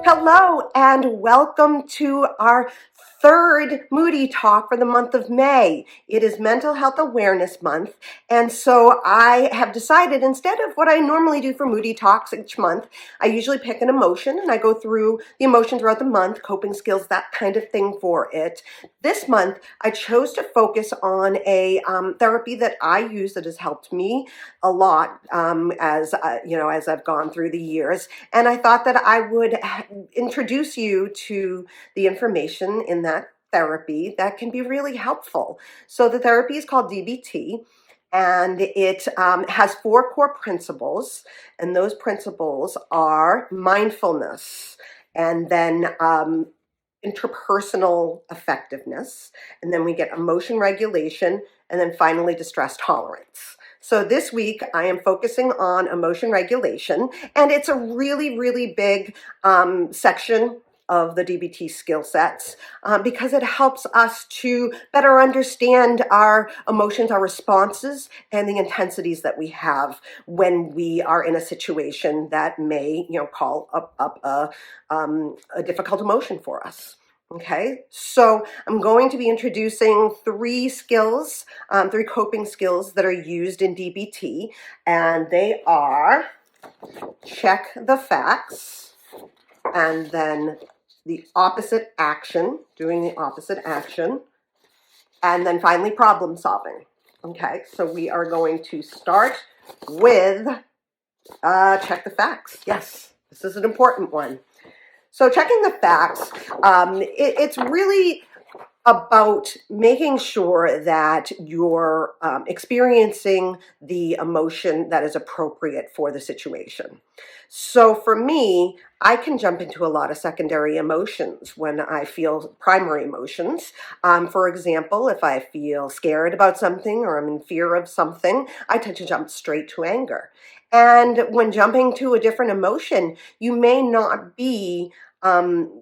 Hello and welcome to our third Moody Talk for the month of May. It is Mental Health Awareness Month, and so I have decided instead of what I normally do for Moody Talks each month, I usually pick an emotion and I go through the emotion throughout the month, coping skills, that kind of thing for it. This month, I chose to focus on a therapy that I use that has helped me a lot as I've gone through the years, and I thought that I would introduce you to the information in that therapy that can be really helpful. So the therapy is called DBT, and it has four core principles, and those principles are mindfulness, and then interpersonal effectiveness, and then we get emotion regulation, and then finally distress tolerance. So this week I am focusing on emotion regulation, and it's a really, really big section of the DBT skill sets because it helps us to better understand our emotions, our responses, and the intensities that we have when we are in a situation that may, call up a difficult emotion for us. Okay, so I'm going to be introducing three skills, three coping skills that are used in DBT, and they are check the facts, and then the opposite action, doing the opposite action, and then finally problem solving. Okay, so we are going to start with check the facts. Yes, this is an important one. So checking the facts, it's really about making sure that you're experiencing the emotion that is appropriate for the situation. So for me, I can jump into a lot of secondary emotions when I feel primary emotions. For example, if I feel scared about something or I'm in fear of something, I tend to jump straight to anger. And when jumping to a different emotion, you may not be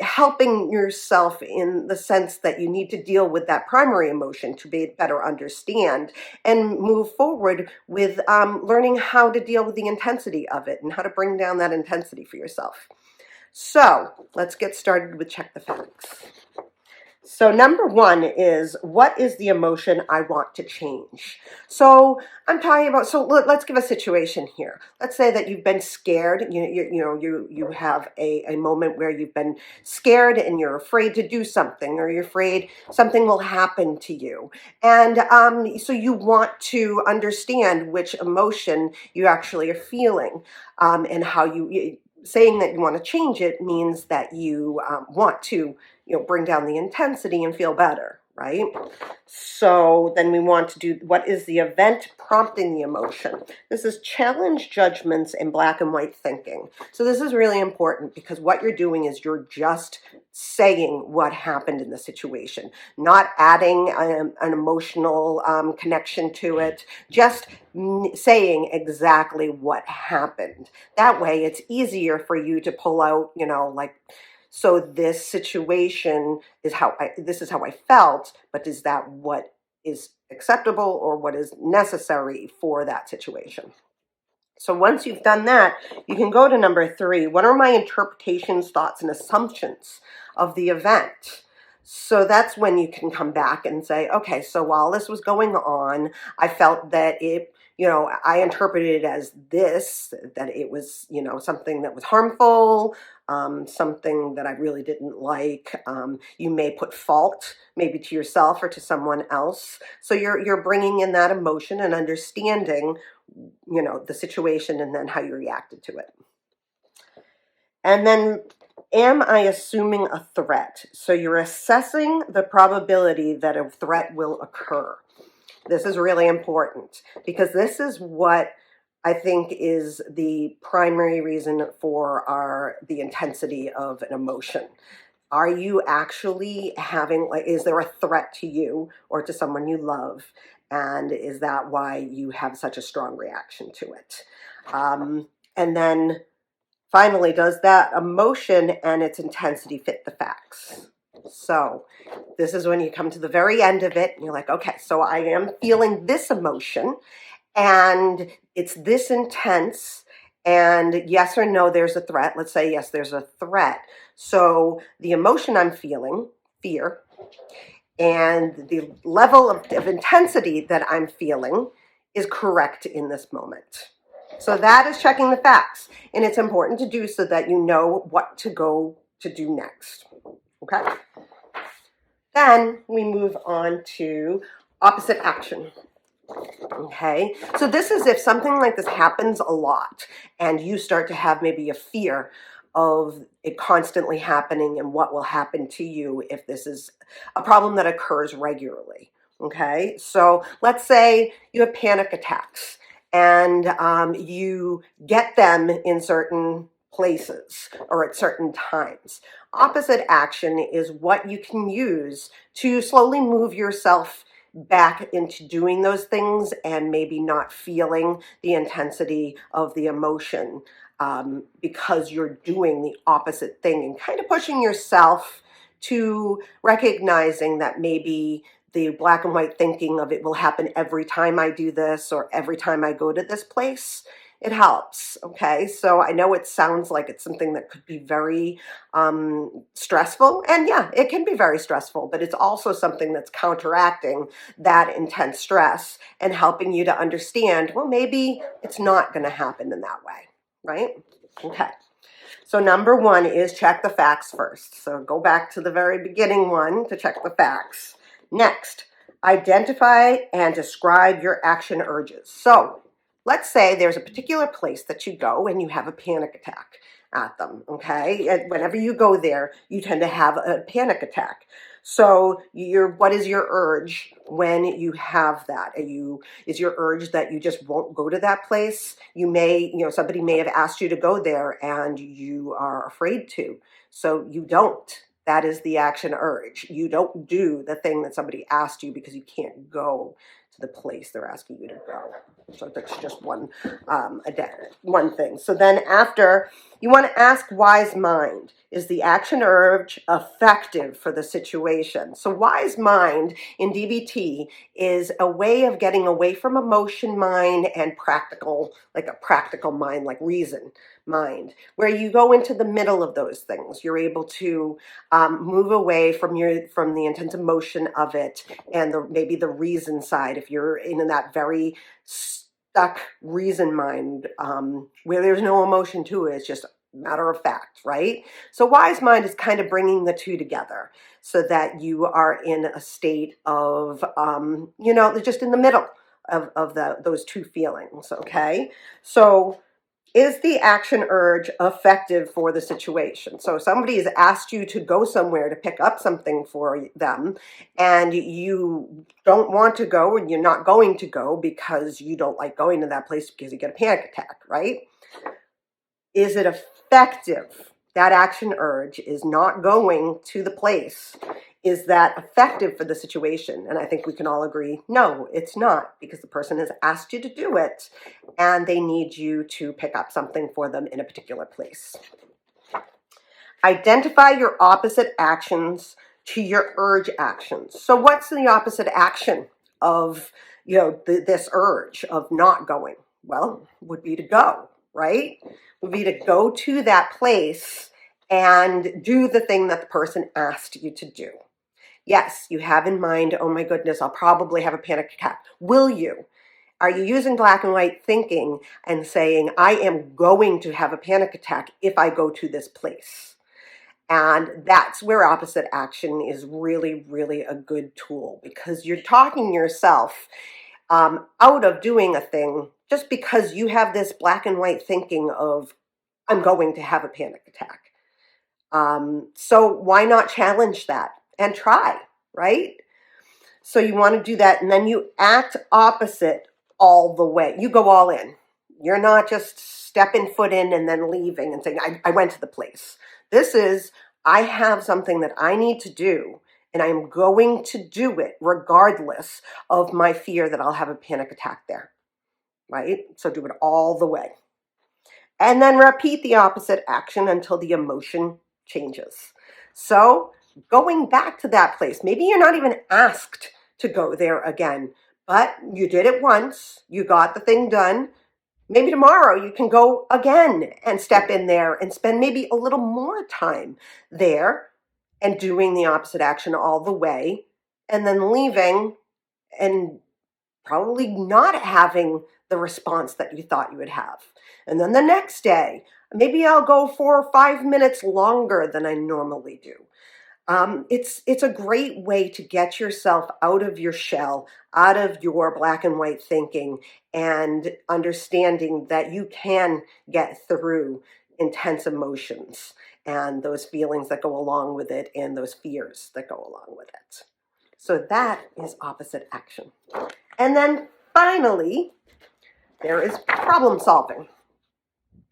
helping yourself in the sense that you need to deal with that primary emotion to better understand and move forward with learning how to deal with the intensity of it and how to bring down that intensity for yourself. So let's get started with check the facts. So number one is, what is the emotion I want to change? So I'm talking about, so let's give a situation here. Let's say that you've been scared. You have a moment where you've been scared and you're afraid to do something, or you're afraid something will happen to you. And so you want to understand which emotion you actually are feeling, and how saying that you want to change it means that you want to bring down the intensity and feel better, right? So then we want to do, what is the event prompting the emotion? This is challenge judgments in black and white thinking. So this is really important because what you're doing is you're just saying what happened in the situation, not adding an emotional connection to it, just saying exactly what happened. That way it's easier for you to pull out, so this situation is this is how I felt, but is that what is acceptable or what is necessary for that situation? So once you've done that, you can go to number three. What are my interpretations, thoughts, and assumptions of the event? So that's when you can come back and say, okay, so while this was going on, I felt that I interpreted it as this, that it was, something that was harmful, something that I really didn't like. You may put fault maybe to yourself or to someone else. So you're bringing in that emotion and understanding, the situation and then how you reacted to it. And then, am I assuming a threat? So you're assessing the probability that a threat will occur. This is really important because this is what I think is the primary reason for the intensity of an emotion. Are you actually having, is there a threat to you or to someone you love? And is that why you have such a strong reaction to it? And then finally, does that emotion and its intensity fit the facts? So this is when you come to the very end of it and you're like, okay, so I am feeling this emotion and it's this intense And yes or no, there's a threat. Let's say, yes, there's a threat. So the emotion I'm feeling, fear, and the level of intensity that I'm feeling is correct in this moment. So that is checking the facts. And it's important to do so that you know what to go to do next. Okay? Then we move on to opposite action. Okay, so this is if something like this happens a lot and you start to have maybe a fear of it constantly happening and what will happen to you if this is a problem that occurs regularly. Okay, so let's say you have panic attacks and you get them in certain places or at certain times. Opposite action is what you can use to slowly move yourself back into doing those things and maybe not feeling the intensity of the emotion because you're doing the opposite thing and kind of pushing yourself to recognizing that maybe the black and white thinking of it will happen every time I do this or every time I go to this place. It helps. Okay, so I know it sounds like it's something that could be very stressful, and yeah, it can be very stressful, but it's also something that's counteracting that intense stress and helping you to understand, well, maybe it's not going to happen in that way, right? Okay. So number one is check the facts first. So go back to the very beginning one to check the facts. Next, identify and describe your action urges. So let's say there's a particular place that you go and you have a panic attack at them, okay? And whenever you go there, you tend to have a panic attack. So what is your urge when you have that? Is your urge that you just won't go to that place? Somebody may have asked you to go there and you are afraid to. So you don't. That is the action urge. You don't do the thing that somebody asked you because you can't go to the place they're asking you to go. So that's just one thing. So then after, you want to ask wise mind, is the action urge effective for the situation? So wise mind in DBT is a way of getting away from emotion mind and practical, like a practical mind, like reason mind, where you go into the middle of those things. You're able to move away from the intense emotion of it and maybe the reason side. If you're in that very stuck reason mind where there's no emotion to it, it's just matter of fact, right? So wise mind is kind of bringing the two together so that you are in a state of, just in the middle of those two feelings, okay? So is the action urge effective for the situation? So somebody has asked you to go somewhere to pick up something for them, and you don't want to go, and you're not going to go because you don't like going to that place because you get a panic attack, right? Is it effective? That action urge is not going to the place. Is that effective for the situation? And I think we can all agree, no, it's not, because the person has asked you to do it and they need you to pick up something for them in a particular place. Identify your opposite actions to your urge actions. So what's the opposite action of, this urge of not going? Well, would be to go, right? Would be to go to that place and do the thing that the person asked you to do. Yes, you have in mind, oh my goodness, I'll probably have a panic attack. Will you? Are you using black and white thinking and saying, I am going to have a panic attack if I go to this place? And that's where opposite action is really, really a good tool, because you're talking yourself out of doing a thing just because you have this black and white thinking of, I'm going to have a panic attack. So why not challenge that and try, right? So you want to do that, and then you act opposite all the way. You go all in. You're not just stepping foot in and then leaving and saying, I went to the place. This is, I have something that I need to do, and I'm going to do it regardless of my fear that I'll have a panic attack there, right? So do it all the way. And then repeat the opposite action until the emotion changes. So going back to that place, maybe you're not even asked to go there again, but you did it once, you got the thing done, Maybe tomorrow you can go again and step in there and spend maybe a little more time there and doing the opposite action all the way, and then leaving and probably not having the response that you thought you would have. And then the next day, maybe I'll go for 5 minutes longer than I normally do. It's a great way to get yourself out of your shell, out of your black and white thinking, and understanding that you can get through intense emotions and those feelings that go along with it and those fears that go along with it. So that is opposite action. And then finally, there is problem solving.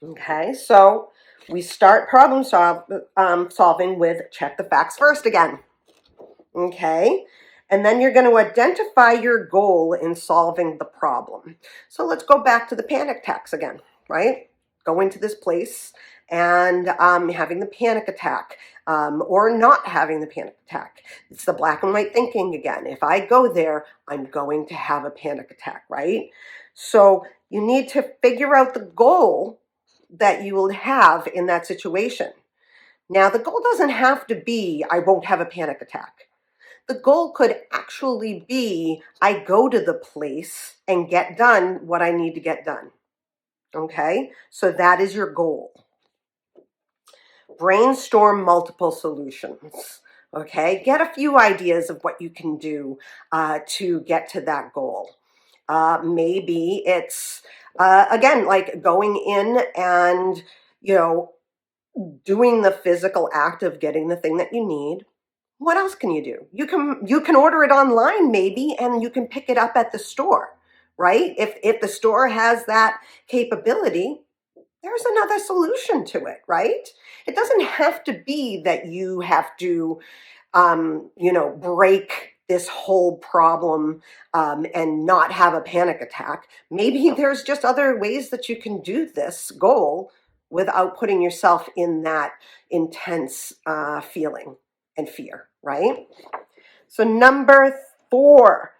Okay, so we start solving with check the facts first again. Okay, and then you're going to identify your goal in solving the problem. So let's go back to the panic attacks again, right? Go into this place and having the panic attack or not having the panic attack. It's the black and white thinking again. If I go there, I'm going to have a panic attack, right? So you need to figure out the goal that you will have in that situation. Now, the goal doesn't have to be, I won't have a panic attack. The goal could actually be, I go to the place and get done what I need to get done. Okay? So that is your goal. Brainstorm multiple solutions. Okay? Get a few ideas of what you can do to get to that goal. Maybe it's, again, like going in and, doing the physical act of getting the thing that you need. What else can you do? You can order it online maybe, and you can pick it up at the store, right? If the store has that capability, there's another solution to it, right? It doesn't have to be that you have to, break this whole problem and not have a panic attack. Maybe there's just other ways that you can do this goal without putting yourself in that intense feeling and fear, right? So number 4,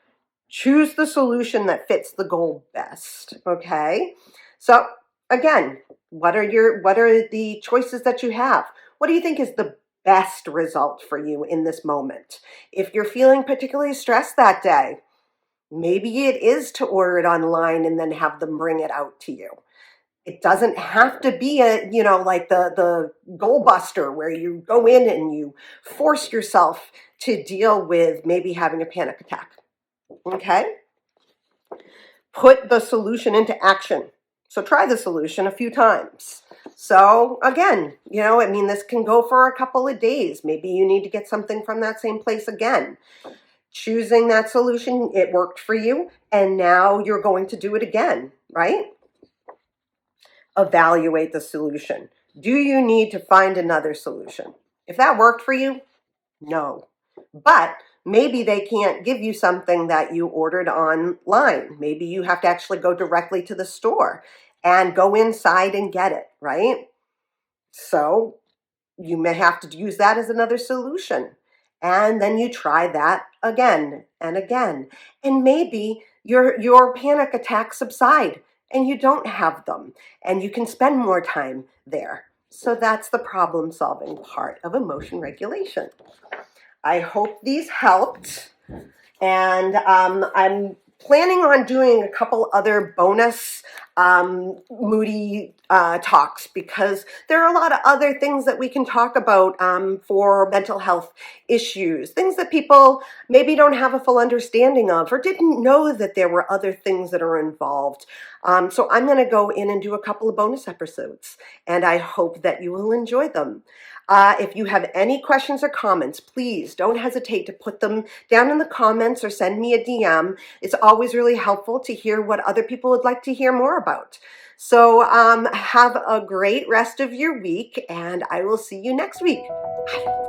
choose the solution that fits the goal best, okay? So again, what are the choices that you have? What do you think is the best result for you in this moment? If you're feeling particularly stressed that day, maybe it is to order it online and then have them bring it out to you. It doesn't have to be like the goal buster where you go in and you force yourself to deal with maybe having a panic attack. Okay? Put the solution into action. So try the solution a few times. So again, this can go for a couple of days. Maybe you need to get something from that same place again. Choosing that solution, it worked for you, and now you're going to do it again, right? Evaluate the solution. Do you need to find another solution? If that worked for you, no. But maybe they can't give you something that you ordered online. Maybe you have to actually go directly to the store and go inside and get it, right? So you may have to use that as another solution. And then you try that again and again. And maybe your panic attacks subside and you don't have them, and you can spend more time there. So that's the problem solving part of emotion regulation. I hope these helped, and I'm planning on doing a couple other bonus Moody talks, because there are a lot of other things that we can talk about for mental health issues, things that people maybe don't have a full understanding of or didn't know that there were other things that are involved. So I'm going to go in and do a couple of bonus episodes, and I hope that you will enjoy them. If you have any questions or comments, please don't hesitate to put them down in the comments or send me a DM. It's always really helpful to hear what other people would like to hear more about. So have a great rest of your week, and I will see you next week. Bye.